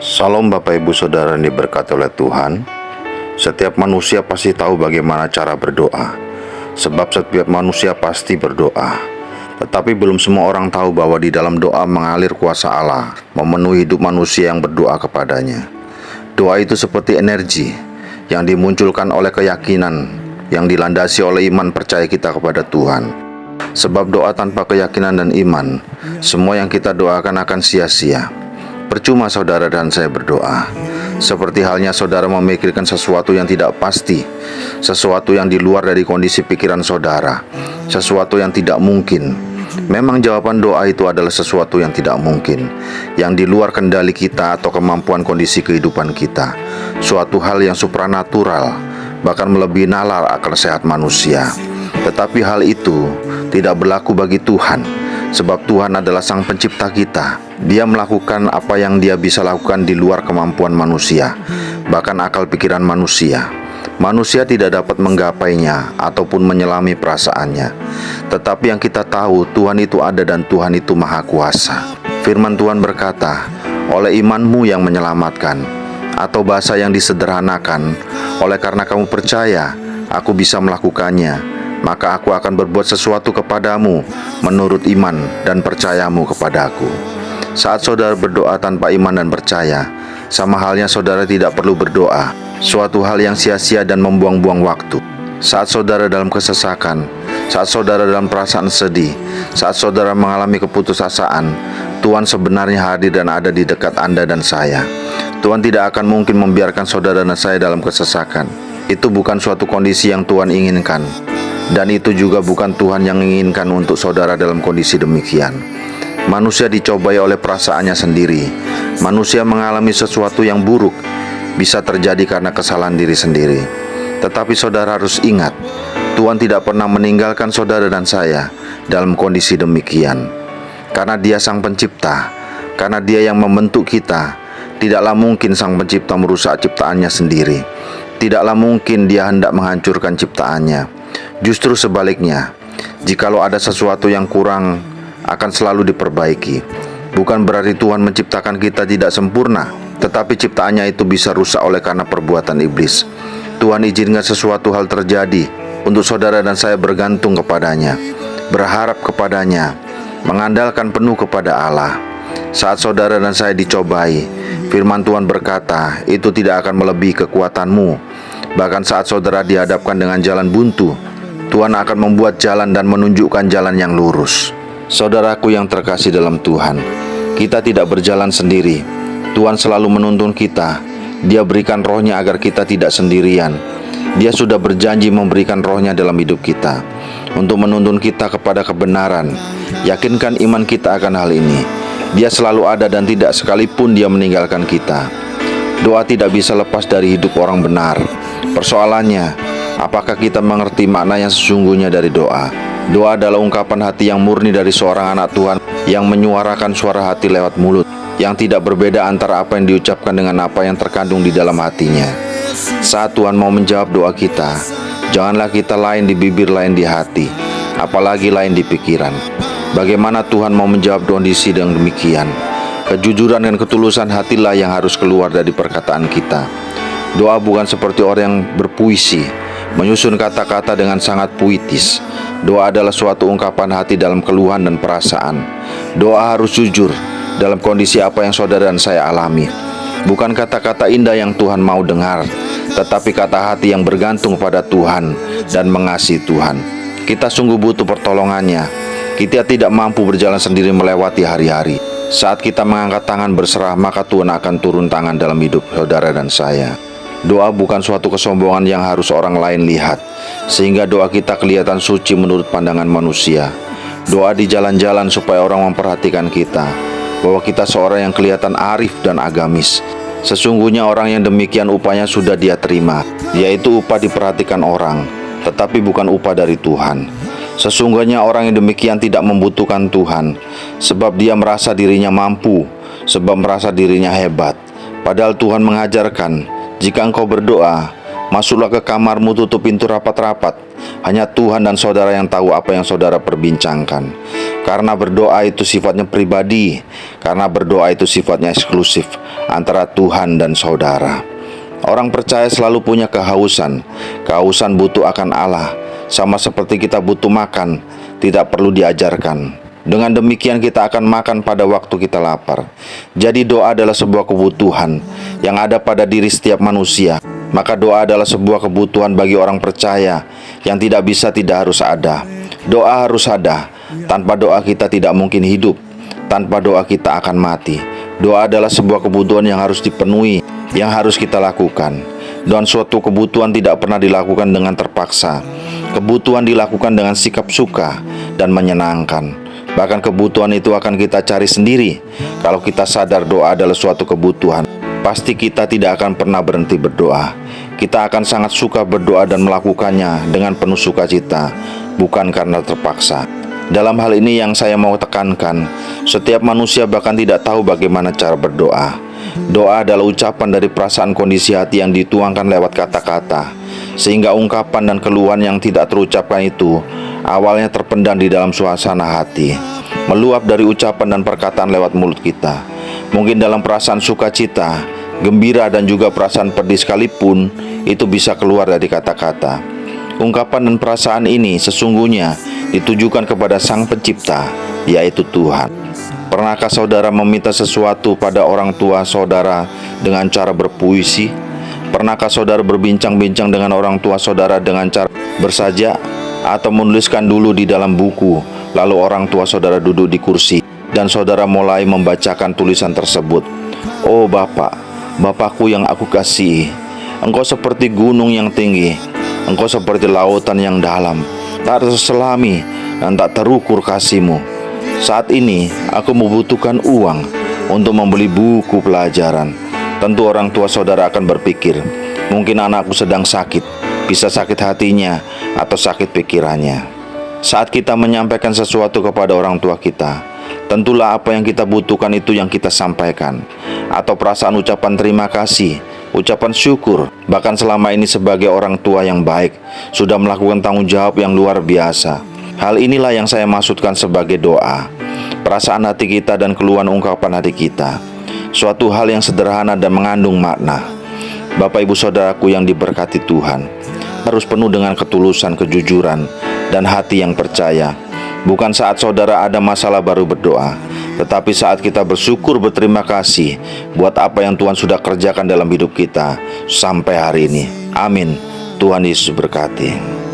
Salam Bapak Ibu Saudara yang diberkati oleh Tuhan. Setiap manusia pasti tahu bagaimana cara berdoa. Sebab setiap manusia pasti berdoa. Tetapi belum semua orang tahu bahwa di dalam doa mengalir kuasa Allah, memenuhi hidup manusia yang berdoa kepadanya. Doa itu seperti energi yang dimunculkan oleh keyakinan, yang dilandasi oleh iman percaya kita kepada Tuhan. Sebab doa tanpa keyakinan dan iman, semua yang kita doakan akan sia-sia. Percuma saudara dan saya berdoa. Seperti halnya saudara memikirkan sesuatu yang tidak pasti, sesuatu yang di luar dari kondisi pikiran saudara, sesuatu yang tidak mungkin. Memang jawaban doa itu adalah sesuatu yang tidak mungkin, yang di luar kendali kita atau kemampuan kondisi kehidupan kita. Suatu hal yang supranatural, bahkan melebihi nalar akal sehat manusia. Tetapi hal itu tidak berlaku bagi Tuhan, sebab Tuhan adalah Sang Pencipta kita. Dia melakukan apa yang Dia bisa lakukan di luar kemampuan manusia, bahkan akal pikiran manusia. Manusia tidak dapat menggapainya ataupun menyelami perasaannya. Tetapi yang kita tahu, Tuhan itu ada dan Tuhan itu Maha Kuasa. Firman Tuhan berkata, oleh imanmu yang menyelamatkan, atau bahasa yang disederhanakan, oleh karena kamu percaya, aku bisa melakukannya, maka aku akan berbuat sesuatu kepadamu menurut iman dan percayamu kepadaku. Saat saudara berdoa tanpa iman dan percaya, sama halnya saudara tidak perlu berdoa, suatu hal yang sia-sia dan membuang-buang waktu. Saat saudara dalam kesesakan, saat saudara dalam perasaan sedih, saat saudara mengalami keputusasaan, Tuhan sebenarnya hadir dan ada di dekat Anda dan saya. Tuhan tidak akan mungkin membiarkan saudara dan saya dalam kesesakan. Itu bukan suatu kondisi yang Tuhan inginkan. Dan itu juga bukan Tuhan yang menginginkan untuk saudara dalam kondisi demikian. Manusia dicobai oleh perasaannya sendiri. Manusia mengalami sesuatu yang buruk, bisa terjadi karena kesalahan diri sendiri. Tetapi saudara harus ingat, Tuhan tidak pernah meninggalkan saudara dan saya dalam kondisi demikian. Karena Dia Sang Pencipta, karena Dia yang membentuk kita, tidaklah mungkin Sang Pencipta merusak ciptaannya sendiri. Tidaklah mungkin Dia hendak menghancurkan ciptaannya. Justru sebaliknya, jikalau ada sesuatu yang kurang, akan selalu diperbaiki. Bukan berarti Tuhan menciptakan kita tidak sempurna, tetapi ciptaannya itu bisa rusak oleh karena perbuatan iblis. Tuhan izinkan sesuatu hal terjadi untuk saudara dan saya bergantung kepadanya, berharap kepadanya, mengandalkan penuh kepada Allah. Saat saudara dan saya dicobai, firman Tuhan berkata, itu tidak akan melebihi kekuatanmu. Bahkan saat saudara dihadapkan dengan jalan buntu, Tuhan akan membuat jalan dan menunjukkan jalan yang lurus. Saudaraku yang terkasih dalam Tuhan, kita tidak berjalan sendiri. Tuhan selalu menuntun kita. Dia berikan rohnya agar kita tidak sendirian. Dia sudah berjanji memberikan rohnya dalam hidup kita, untuk menuntun kita kepada kebenaran. Yakinkan iman kita akan hal ini. Dia selalu ada dan tidak sekalipun Dia meninggalkan kita. Doa tidak bisa lepas dari hidup orang benar. Persoalannya, apakah kita mengerti makna yang sesungguhnya dari doa? Doa adalah ungkapan hati yang murni dari seorang anak Tuhan yang menyuarakan suara hati lewat mulut, yang tidak berbeda antara apa yang diucapkan dengan apa yang terkandung di dalam hatinya. Saat Tuhan mau menjawab doa kita, janganlah kita lain di bibir, lain di hati, apalagi lain di pikiran. Bagaimana Tuhan mau menjawab kondisi yang demikian? Kejujuran dan ketulusan hatilah yang harus keluar dari perkataan kita. Doa bukan seperti orang yang berpuisi, menyusun kata-kata dengan sangat puitis. Doa adalah suatu ungkapan hati dalam keluhan dan perasaan. Doa harus jujur dalam kondisi apa yang saudara dan saya alami. Bukan kata-kata indah yang Tuhan mau dengar, tetapi kata hati yang bergantung pada Tuhan dan mengasihi Tuhan. Kita sungguh butuh pertolongannya. Kita tidak mampu berjalan sendiri melewati hari-hari. Saat kita mengangkat tangan berserah, maka Tuhan akan turun tangan dalam hidup saudara dan saya. Doa bukan suatu kesombongan yang harus orang lain lihat, sehingga doa kita kelihatan suci menurut pandangan manusia. Doa di jalan-jalan supaya orang memperhatikan kita, bahwa kita seorang yang kelihatan arif dan agamis. Sesungguhnya orang yang demikian upahnya sudah dia terima, yaitu upah diperhatikan orang, tetapi bukan upah dari Tuhan. Sesungguhnya orang yang demikian tidak membutuhkan Tuhan, sebab dia merasa dirinya mampu, sebab merasa dirinya hebat. Padahal Tuhan mengajarkan, jika engkau berdoa, masuklah ke kamarmu, tutup pintu rapat-rapat. Hanya Tuhan dan saudara yang tahu apa yang saudara perbincangkan. Karena berdoa itu sifatnya pribadi, karena berdoa itu sifatnya eksklusif antara Tuhan dan saudara. Orang percaya selalu punya kehausan butuh akan Allah, sama seperti kita butuh makan, tidak perlu diajarkan. Dengan demikian kita akan makan pada waktu kita lapar. Jadi doa adalah sebuah kebutuhan yang ada pada diri setiap manusia. Maka doa adalah sebuah kebutuhan bagi orang percaya yang tidak harus ada. Doa harus ada. Tanpa doa kita tidak mungkin hidup. Tanpa doa kita akan mati. Doa adalah sebuah kebutuhan yang harus dipenuhi, yang harus kita lakukan. Dan suatu kebutuhan tidak pernah dilakukan dengan terpaksa. Kebutuhan dilakukan dengan sikap suka dan menyenangkan. Bahkan kebutuhan itu akan kita cari sendiri. Kalau kita sadar doa adalah suatu kebutuhan, pasti kita tidak akan pernah berhenti berdoa. Kita akan sangat suka berdoa dan melakukannya dengan penuh sukacita, bukan karena terpaksa. Dalam hal ini yang saya mau tekankan, setiap manusia bahkan tidak tahu bagaimana cara berdoa. Doa adalah ucapan dari perasaan kondisi hati yang dituangkan lewat kata-kata, sehingga ungkapan dan keluhan yang tidak terucapkan itu awalnya terpendam di dalam suasana hati, meluap dari ucapan dan perkataan lewat mulut kita. Mungkin dalam perasaan sukacita, gembira dan juga perasaan pedih sekalipun, itu bisa keluar dari kata-kata. Ungkapan dan perasaan ini sesungguhnya ditujukan kepada Sang Pencipta, yaitu Tuhan. Pernahkah saudara meminta sesuatu pada orang tua saudara dengan cara berpuisi? Pernahkah saudara berbincang-bincang dengan orang tua saudara dengan cara bersajak? Atau menuliskan dulu di dalam buku, lalu orang tua saudara duduk di kursi dan saudara mulai membacakan tulisan tersebut. Oh Bapak, Bapakku yang aku kasihi, Engkau seperti gunung yang tinggi, Engkau seperti lautan yang dalam, tak terselami dan tak terukur kasih-Mu. Saat ini aku membutuhkan uang untuk membeli buku pelajaran. Tentu orang tua saudara akan berpikir, mungkin anakku sedang sakit, bisa sakit hatinya atau sakit pikirannya. Saat kita menyampaikan sesuatu kepada orang tua kita, tentulah apa yang kita butuhkan itu yang kita sampaikan. Atau perasaan ucapan terima kasih, ucapan syukur. Bahkan selama ini sebagai orang tua yang baik, sudah melakukan tanggung jawab yang luar biasa. Hal inilah yang saya maksudkan sebagai doa. Perasaan hati kita dan keluhan ungkapan hati kita. Suatu hal yang sederhana dan mengandung makna. Bapak ibu saudaraku yang diberkati Tuhan, harus penuh dengan ketulusan, kejujuran, dan hati yang percaya. Bukan saat saudara ada masalah baru berdoa, tetapi saat kita bersyukur, berterima kasih buat apa yang Tuhan sudah kerjakan dalam hidup kita sampai hari ini. Amin. Tuhan Yesus berkati.